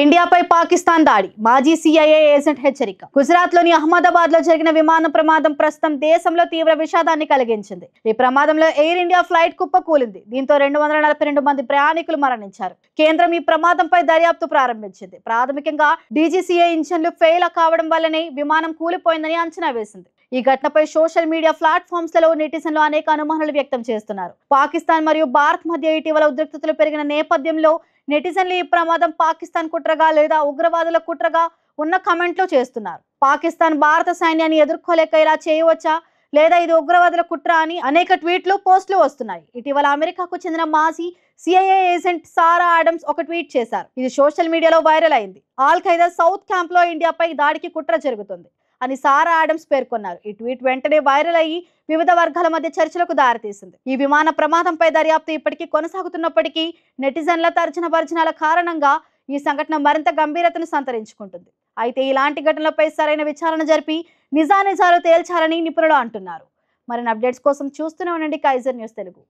ఇండియాపై పాకిస్తాన్ దాడి మాజీ CIA agent హెచ్చరిక. గుజరాత్లోని అహ్మదాబాద్లో జరిగిన విమాన ప్రమాదం ప్రస్తుతం దేశంలో తీవ్ర విషాదాన్ని కలిగించింది. ఈ ప్రమాదంలో ఎయిర్ ఇండియా ఫ్లైట్ కుప్పకూలింది. దీంతో 242 మంది ప్రయాణికులు మరణించారు. కేంద్రం ఈ ప్రమాదంపై దర్యాప్తు ప్రారంభించింది. ప్రాథమికంగా డీజీసీఏ ఇంజన్లు ఫెయిల్ కావడం వల్లనే విమానం కూలిపోయిందని అంచనా వేసింది. ఈ ఘటనపై సోషల్ మీడియా ప్లాట్ఫామ్స్ లో నెటిజన్లు అనేక అనుమానాలు వ్యక్తం చేస్తున్నారు. పాకిస్తాన్ మరియు భారత్ మధ్య ఇటీవల ఉద్రిక్తతలు పెరిగిన నేపథ్యంలో నెటిజన్లు ఈ ప్రమాదం పాకిస్తాన్ కుట్రగా లేదా ఉగ్రవాదుల కుట్రగా ఉన్న కామెంట్లు చేస్తున్నారు. పాకిస్తాన్ భారత సైన్యాన్ని ఎదుర్కోలేక ఇలా చేయవచ్చా లేదా ఇది ఉగ్రవాదుల కుట్ర అని అనేక ట్వీట్లు పోస్టులు వస్తున్నాయి. ఇటీవల అమెరికాకు చెందిన మాజీ సిఐఏ ఏజెంట్ సారా ఆడమ్స్ ఒక ట్వీట్ చేశారు. ఇది సోషల్ మీడియాలో వైరల్ అయింది. ఆల్ ఖైదా సౌత్ క్యాంప్ లో ఇండియాపై దాడికి కుట్ర జరుగుతుంది అని సారా ఆడమ్స్ పేర్కొన్నారు. ఈ ట్వీట్ వెంటనే వైరల్ అయ్యి వివిధ వర్గాల మధ్య చర్చలకు దారితీసింది. ఈ విమాన ప్రమాదంపై దర్యాప్తు ఇప్పటికీ కొనసాగుతున్నప్పటికీ నెటిజన్ల తర్జన భర్జనాల కారణంగా ఈ సంఘటన మరింత గంభీరతను సంతరించుకుంటుంది. అయితే ఇలాంటి ఘటనలపై సరైన విచారణ జరిపి నిజానిజాలు తేల్చాలని నిపుణులు అంటున్నారు. మరిన్ని అప్డేట్స్ కోసం చూస్తూనే ఉండండి కైజర్ న్యూస్ తెలుగు.